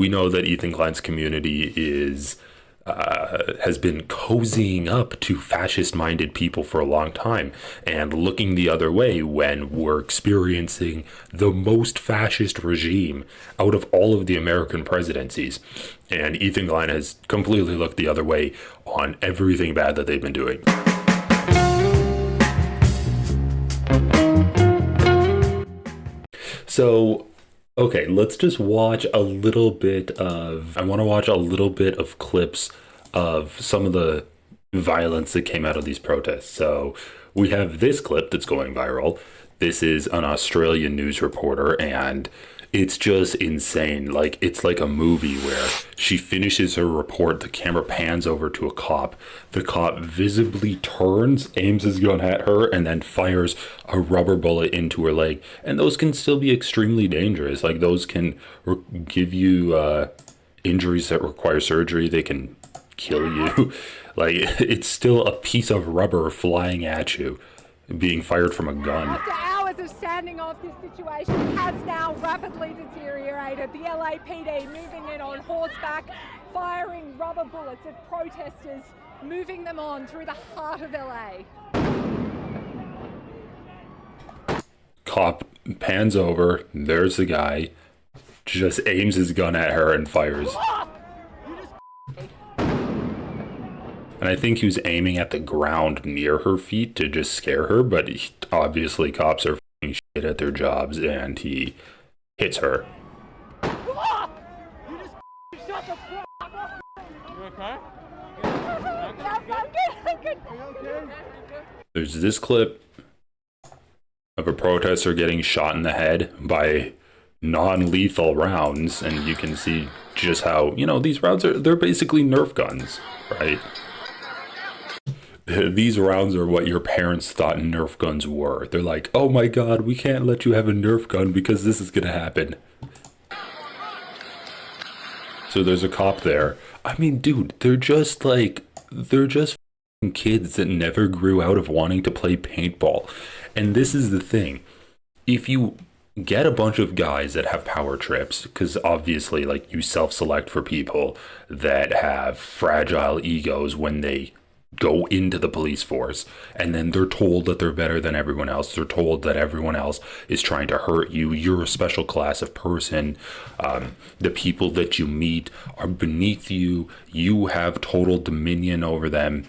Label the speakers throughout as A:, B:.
A: We know that Ethan Klein's community has been cozying up to fascist-minded people for a long time and looking the other way when we're experiencing the most fascist regime out of all of the American presidencies. And Ethan Klein has completely looked the other way on everything bad that they've been doing. So, okay, let's just watch a little bit of... I want to watch a little bit of clips of some of the violence that came out of these protests. So we have this clip that's going viral. This is an Australian news reporter, and it's just insane. Like, it's like a movie where she finishes her report, the camera pans over to a cop. The cop visibly turns, aims his gun at her, and then fires a rubber bullet into her leg. And those can still be extremely dangerous. Like, those can give you injuries that require surgery. They can kill you. Like, it's still a piece of rubber flying at you, being fired from a gun.
B: After hours of standing off, this situation has now rapidly deteriorated. The LAPD moving in on horseback, firing rubber bullets at protesters, moving them on through the heart of LA.
A: Cop pans over, there's the guy, just aims his gun at her and fires. And I think he was aiming at the ground near her feet to just scare her, but obviously cops are f***ing shit at their jobs, and he hits her.
B: You just shut the f*** up.
C: You okay?
B: I'm good.
A: There's this clip of a protester getting shot in the head by non-lethal rounds, and you can see just how, you know, these rounds they're basically Nerf guns, right? These rounds are what your parents thought Nerf guns were. They're like, oh my god, we can't let you have a Nerf gun because this is gonna happen. So there's a cop there. I mean, dude, they're just kids that never grew out of wanting to play paintball. And this is the thing. If you get a bunch of guys that have power trips, because obviously, like, you self-select for people that have fragile egos when they go into the police force, and then they're told that they're better than everyone else. They're told that everyone else is trying to hurt you. You're a special class of person. The people that you meet are beneath you. You have total dominion over them.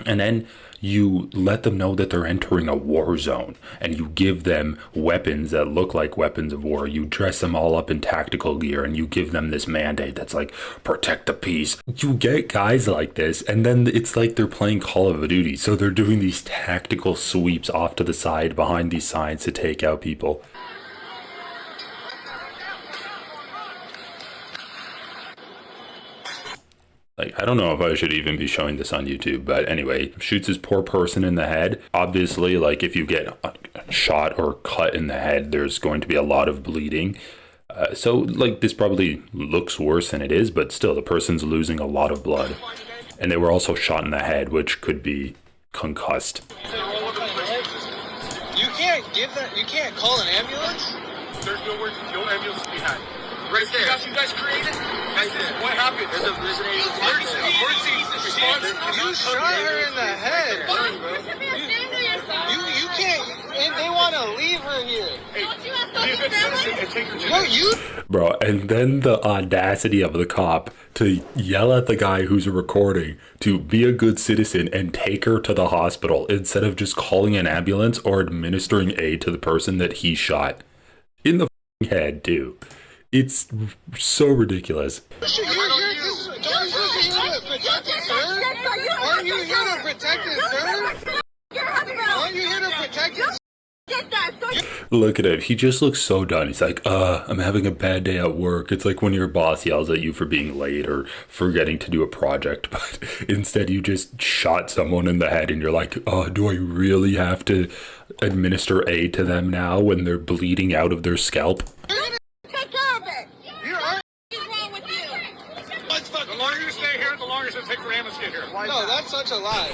A: And then you let them know that they're entering a war zone, and you give them weapons that look like weapons of war. You dress them all up in tactical gear, and you give them this mandate that's like, protect the peace. You get guys like this, and then it's like they're playing Call of Duty. So they're doing these tactical sweeps off to the side behind these signs to take out people. Like, I don't know if I should even be showing this on YouTube, but anyway, shoots this poor person in the head. Obviously, like, if you get shot or cut in the head, there's going to be a lot of bleeding. So, like, this probably looks worse than it is, but still, the person's losing a lot of blood. And they were also shot in the head, which could be concussed.
D: You can't call an ambulance?
C: There's no ambulance to be had. Right there. You guys created? Right there. What happened? There's an emergency response.
D: You shot her in the head. You can't, and they want to leave her here.
C: Hey, be a good citizen and take her to
D: No, you.
A: Bro, and then the audacity of the cop to yell at the guy who's recording to be a good citizen and take her to the hospital instead of just calling an ambulance or administering aid to the person that he shot in the head, too. It's so ridiculous.
D: Aren't you here to protect his bird? Aren't you here to protect his?
A: Look at him. He just looks so done. He's like, I'm having a bad day at work. It's like when your boss yells at you for being late or forgetting to do a project, but instead you just shot someone in the head and you're like, do I really have to administer aid to them now when they're bleeding out of their scalp?
C: The longer you stay here, the longer it's going to take for ambulance to get here.
D: No, that's such a lie.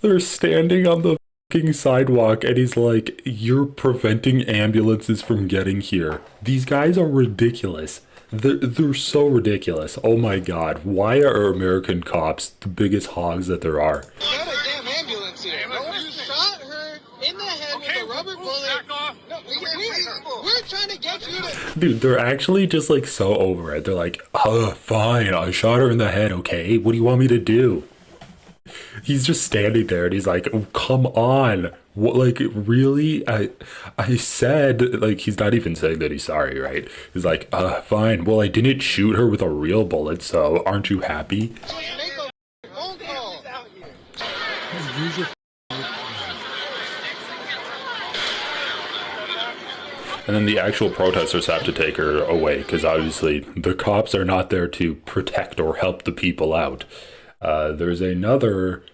A: They're standing on the fucking sidewalk and he's like, you're preventing ambulances from getting here. These guys are ridiculous. They're so ridiculous. Oh my god, why are American cops the biggest hogs that there are?
D: Got a damn ambulance here. You shot her in the head with a rubber bullet. No, we're trying to get you to...
A: Dude, they're actually just like so over it. They're like, fine, I shot her in the head, okay? What do you want me to do? He's just standing there and he's like, oh, come on. What, like, really? I said, like, he's not even saying that he's sorry, right? He's like, fine. Well, I didn't shoot her with a real bullet, so aren't you happy?
D: Make a phone call.
A: And then the actual protesters have to take her away because obviously the cops are not there to protect or help the people out. There's another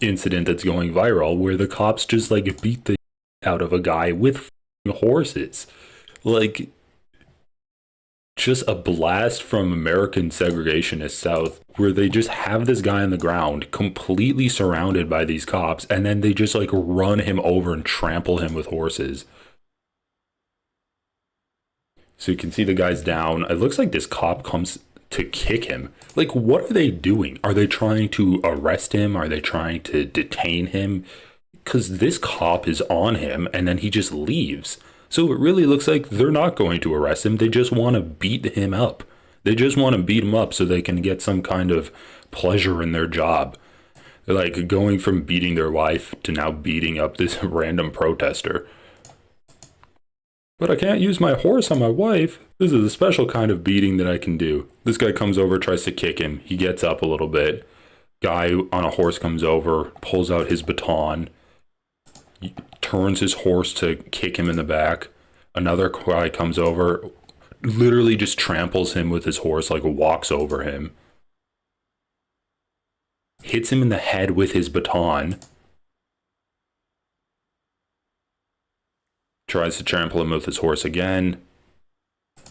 A: incident that's going viral where the cops just like beat the out of a guy with horses. Like, just a blast from American segregationist South where they just have this guy on the ground completely surrounded by these cops and then they just like run him over and trample him with horses. So you can see the guy's down. It looks like this cop comes to kick him. Like, what are they doing? Are they trying to arrest him? Are they trying to detain him? Because this cop is on him and then he just leaves. So it really looks like they're not going to arrest him. They just want to beat him up. They just want to beat him up so they can get some kind of pleasure in their job. They're like going from beating their wife to now beating up this random protester. But I can't use my horse on my wife. This is a special kind of beating that I can do. This guy comes over, tries to kick him. He gets up a little bit. Guy on a horse comes over, pulls out his baton, turns his horse to kick him in the back. Another guy comes over, literally just tramples him with his horse, like walks over him. Hits him in the head with his baton. Tries to trample him with his horse again.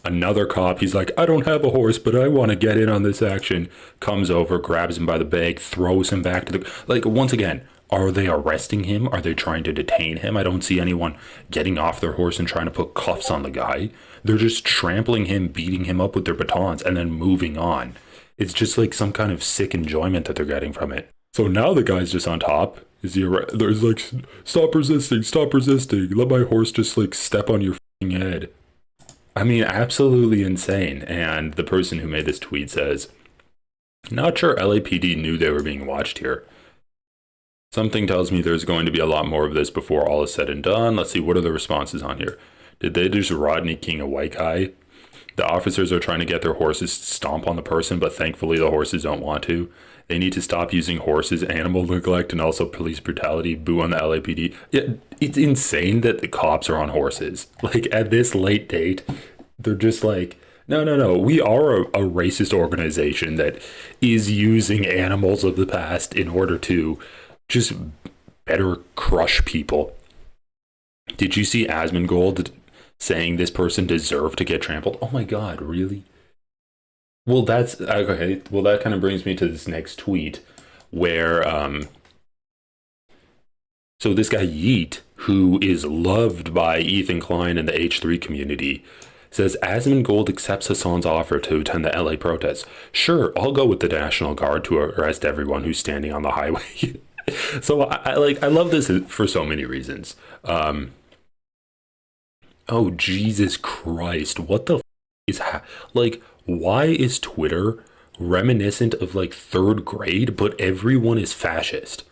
A: Another cop, he's like, I don't have a horse, but I want to get in on this action. Comes over, grabs him by the bag, throws him back to the... Like, once again, are they arresting him? Are they trying to detain him? I don't see anyone getting off their horse and trying to put cuffs on the guy. They're just trampling him, beating him up with their batons, and then moving on. It's just like some kind of sick enjoyment that they're getting from it. So now the guy's just on top. There's like, stop resisting, let my horse just like step on your f***ing head. I mean, absolutely insane. And the person who made this tweet says, not sure LAPD knew they were being watched here. Something tells me there's going to be a lot more of this before all is said and done. Let's see, what are the responses on here? Did they just Rodney King a white guy? The officers are trying to get their horses to stomp on the person, but thankfully the horses don't want to. They need to stop using horses, animal neglect, and also police brutality. Boo on the LAPD. Yeah, it's insane that the cops are on horses. Like, at this late date, they're just like, no. We are a racist organization that is using animals of the past in order to just better crush people. Did you see Asmongold saying this person deserved to get trampled? Oh my god, really? Well, that's okay. Well, that kind of brings me to this next tweet where so this guy Yeet, who is loved by Ethan Klein and the H3 community, says Asmongold accepts Hassan's offer to attend the LA protests. Sure, I'll go with the National Guard to arrest everyone who's standing on the highway. So I love this for so many reasons. Oh, Jesus Christ. What the is like, why is Twitter reminiscent of like third grade, but everyone is fascist?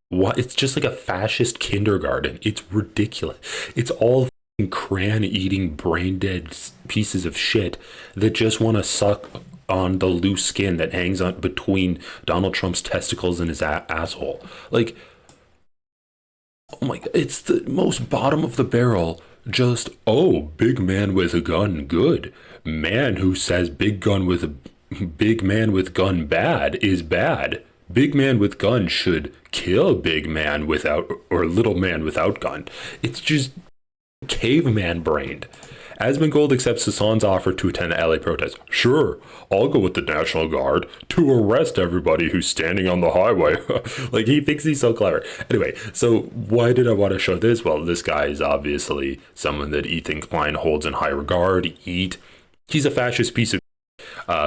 A: What? It's just like a fascist kindergarten. It's ridiculous. It's all crayon eating brain dead pieces of shit that just want to suck on the loose skin that hangs on between Donald Trump's testicles and his asshole. Like, oh my god, it's the most bottom of the barrel. Just, oh, big man with a gun, good. Man who says big man with gun bad is bad. Big man with gun should kill big man without, or little man without gun. It's just caveman brained. Asmongold accepts Hassan's offer to attend the LA protest. Sure, I'll go with the National Guard to arrest everybody who's standing on the highway. Like, he thinks he's so clever. Anyway, so why did I want to show this? Well, this guy is obviously someone that Ethan Klein holds in high regard. He's a fascist piece of...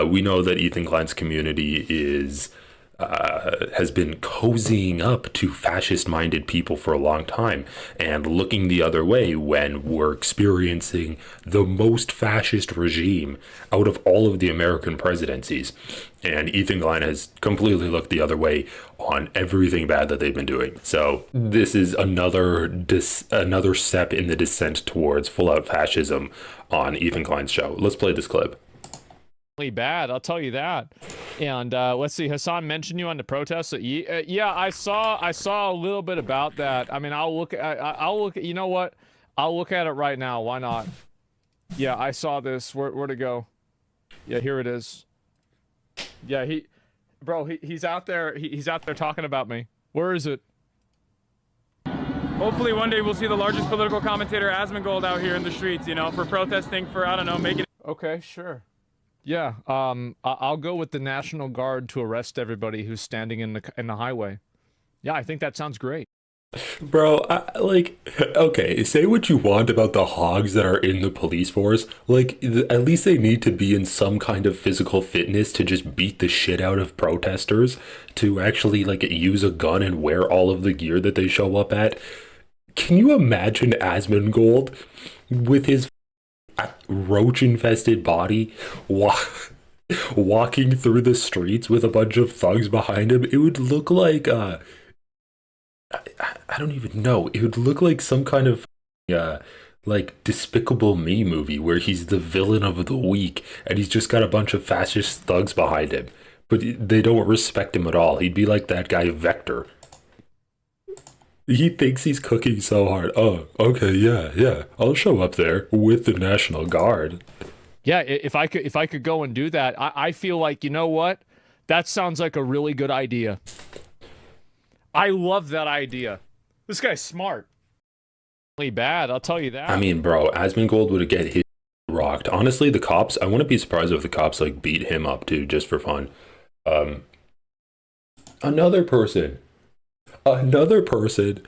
A: we know that Ethan Klein's community has been cozying up to fascist-minded people for a long time and looking the other way when we're experiencing the most fascist regime out of all of the American presidencies. And Ethan Klein has completely looked the other way on everything bad that they've been doing. So this is another step in the descent towards full-out fascism on Ethan Klein's show. Let's play this clip.
E: Bad, I'll tell you that. And let's see, Hassan mentioned you on the protest. So, yeah, I saw a little bit about that. I mean, I'll look. You know what? I'll look at it right now. Why not? Yeah, I saw this. Where'd it go? Yeah, here it is. Yeah, he's out there. He's out there talking about me. Where is it?
F: Hopefully one day we'll see the largest political commentator, Asmongold, out here in the streets, you know, for protesting, for, I don't know, making...
E: Okay, sure. Yeah, I'll go with the National Guard to arrest everybody who's standing in the highway. Yeah, I think that sounds great.
A: Bro, okay, say what you want about the hogs that are in the police force. Like, at least they need to be in some kind of physical fitness to just beat the shit out of protesters, to actually, like, use a gun and wear all of the gear that they show up at. Can you imagine Asmongold with his roach-infested body walking through the streets with a bunch of thugs behind him? It would look like I don't even know. It would look like some kind of like Despicable Me movie where he's the villain of the week and he's just got a bunch of fascist thugs behind him, but they don't respect him at all. He'd be like that guy Vector. He thinks he's cooking so hard. Oh, okay, yeah. I'll show up there with the National Guard.
E: Yeah, if I could go and do that, I feel like, you know what? That sounds like a really good idea. I love that idea. This guy's smart. Really bad, I'll tell you that.
A: I mean, bro, Asmongold would get his rocked. Honestly, the cops, I wouldn't be surprised if the cops like beat him up too, just for fun. Another person that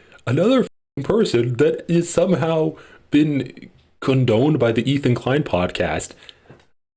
A: is somehow been condoned by the Ethan Klein podcast.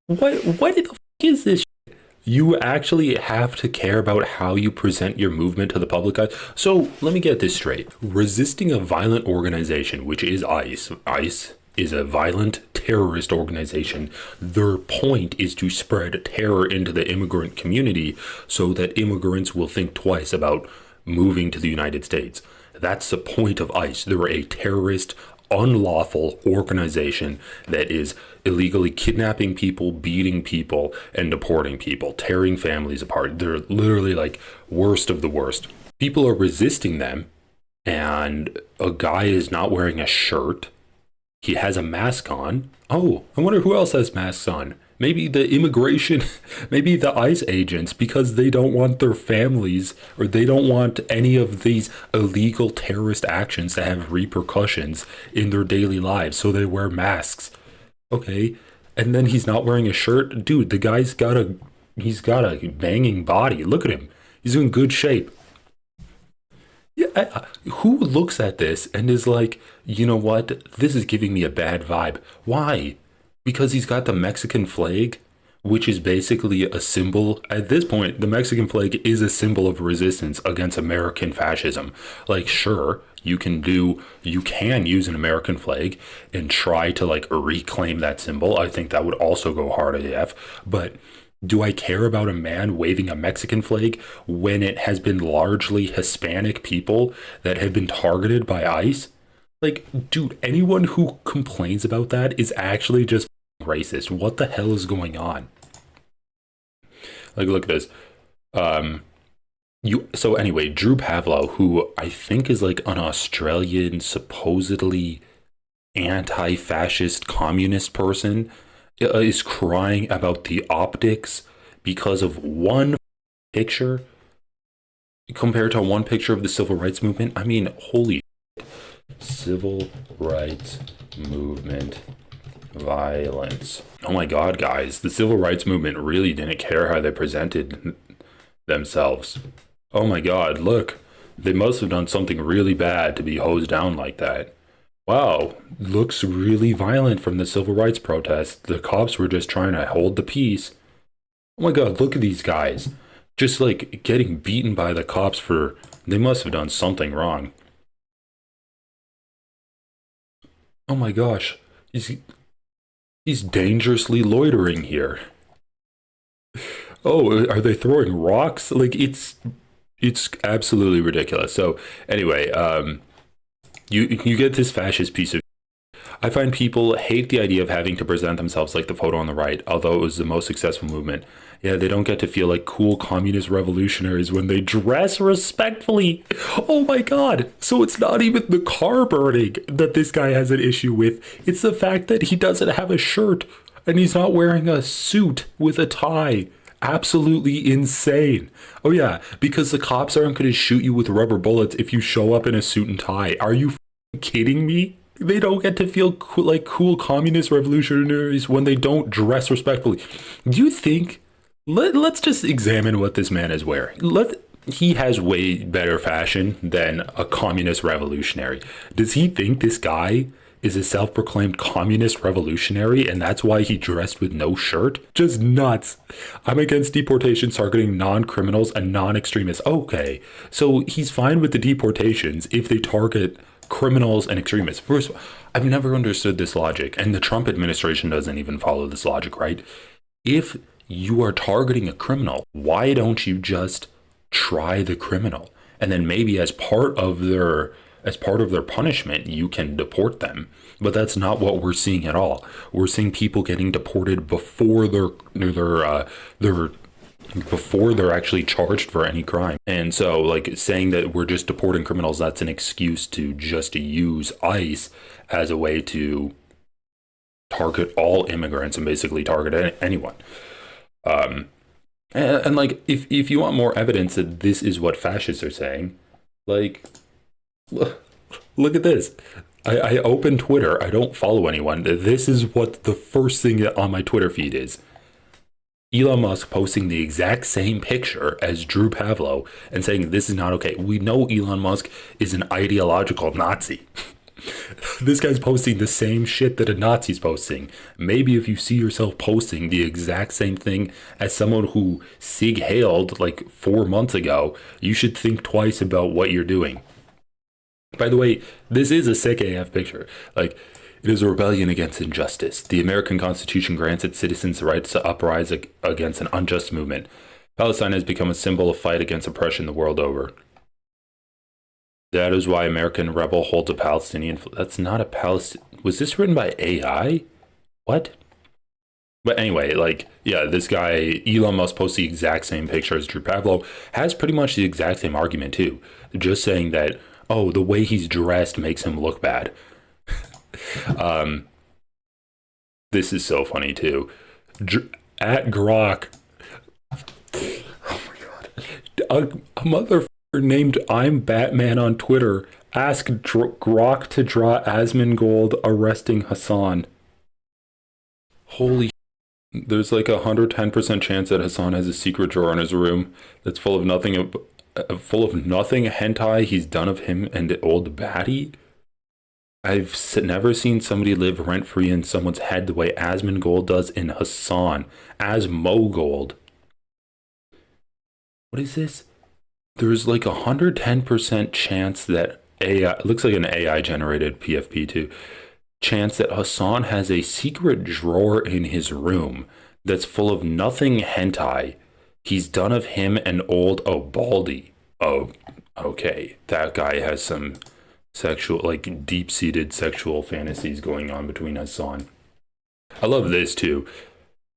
A: What the fuck is this shit? You actually have to care about how you present your movement to the public eye. So let me get this straight. Resisting a violent organization, which is ICE. ICE is a violent terrorist organization. Their point is to spread terror into the immigrant community so that immigrants will think twice about moving to the United States. That's the point of ICE. They're a terrorist, unlawful organization that is illegally kidnapping people, beating people, and deporting people, tearing families apart. They're literally like worst of the worst. People are resisting them, and a guy is not wearing a shirt. He has a mask on. Oh, I wonder who else has masks on. Maybe the immigration, maybe the ICE agents, because they don't want their families or they don't want any of these illegal terrorist actions to have repercussions in their daily lives. So they wear masks. Okay. And then he's not wearing a shirt. Dude, the guy's he's got a banging body. Look at him. He's in good shape. Yeah. Who looks at this and is like, you know what? This is giving me a bad vibe. Why? Because he's got the Mexican flag, which is basically a symbol. At this point, the Mexican flag is a symbol of resistance against American fascism. Like, sure, you can use an American flag and try to like reclaim that symbol. I think that would also go hard AF. But do I care about a man waving a Mexican flag when it has been largely Hispanic people that have been targeted by ICE? Like, dude, anyone who complains about that is actually just racist. What the hell is going on? Like, look at this. So anyway, Drew Pavlov, who I think is like an Australian, supposedly anti-fascist communist person, is crying about the optics because of one picture compared to one picture of the civil rights movement. I mean, holy shit. Civil rights movement violence. Oh my god, guys, the civil rights movement really didn't care how they presented themselves. Oh my god, look, they must have done something really bad to be hosed down like that. Wow, looks really violent from the civil rights protests. The cops were just trying to hold the peace. Oh my god, look at these guys. Just like getting beaten by the cops for, they must have done something wrong. Oh my gosh, he's dangerously loitering here. Oh, are they throwing rocks? Like it's absolutely ridiculous. So anyway, you get this fascist piece of. I find people hate the idea of having to present themselves like the photo on the right, although it was the most successful movement. Yeah, they don't get to feel like cool communist revolutionaries when they dress respectfully. Oh my god. So it's not even the car burning that this guy has an issue with. It's the fact that he doesn't have a shirt and he's not wearing a suit with a tie. Absolutely insane. Oh yeah, because the cops aren't going to shoot you with rubber bullets if you show up in a suit and tie. Are you kidding me? They don't get to feel cool, like cool communist revolutionaries when they don't dress respectfully. Do you think? Let's just examine what this man is wearing. He has way better fashion than a communist revolutionary. Does he think this guy is a self-proclaimed communist revolutionary and that's why he dressed with no shirt? Just nuts. I'm against deportations targeting non-criminals and non-extremists. Okay, so he's fine with the deportations if they target criminals and extremists. First, I've never understood this logic, and the Trump administration doesn't even follow this logic, right? If you are targeting a criminal, why don't you just try the criminal? And then maybe as part of their punishment, you can deport them. But that's not what we're seeing at all. We're seeing people getting deported before they're actually charged for any crime. And so like saying that we're just deporting criminals, that's an excuse to just use ICE as a way to target all immigrants and basically target anyone. And like if you want more evidence that this is what fascists are saying, like look at this. I open Twitter. I don't follow anyone. This is what the first thing on my Twitter feed is. Elon Musk posting the exact same picture as Drew Pavlo and saying this is not okay. We know Elon Musk is an ideological Nazi. This guy's posting the same shit that a Nazi's posting. Maybe if you see yourself posting the exact same thing as someone who Sig hailed like 4 months ago, you should think twice about what you're doing. By the way, this is a sick AF picture. Like, it is a rebellion against injustice. The American Constitution grants its citizens the rights to uprise against an unjust movement. Palestine has become a symbol of fight against oppression the world over. That is why American rebel holds a Palestinian. That's not a Palestinian. Was this written by AI? What? But anyway, like, yeah, this guy, Elon Musk, posts the exact same picture as Drew Pavlo, has pretty much the exact same argument too. Just saying that, oh, the way he's dressed makes him look bad. This is so funny too. At Grok. Oh my god. A motherfucker named I'm Batman on Twitter asked Grok to draw Asmongold arresting Hassan. Holy. There's like 110% chance that Hassan has a secret drawer in his room that's full of nothing hentai he's done of him and the old baddie. I've never seen somebody live rent-free in someone's head the way Asmongold does in Hassan. Asmongold. What is this? There's like 110% chance that AI, it looks like an AI generated PFP too, chance that Hassan has a secret drawer in his room that's full of nothing hentai he's done of him and old Baldy. Oh, okay. That guy has some sexual, like deep-seated sexual fantasies going on between Hassan. I love this too.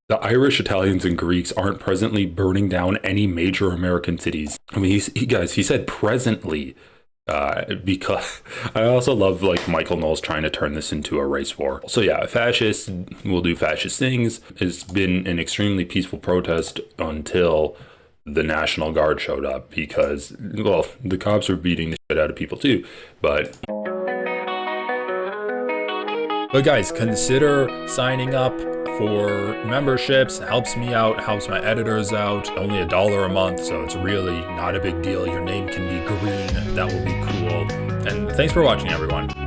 A: The Irish, Italians, and Greeks aren't presently burning down any major American cities. I mean, he said presently, because I also love like Michael Knowles trying to turn this into a race war. So yeah, fascists will do fascist things. It's been an extremely peaceful protest until the National Guard showed up because, well, the cops were beating the shit out of people too, but But guys, consider signing up for memberships. It helps me out, helps my editors out. Only $1 a month, so it's really not a big deal. Your name can be green. That will be cool. And thanks for watching, everyone.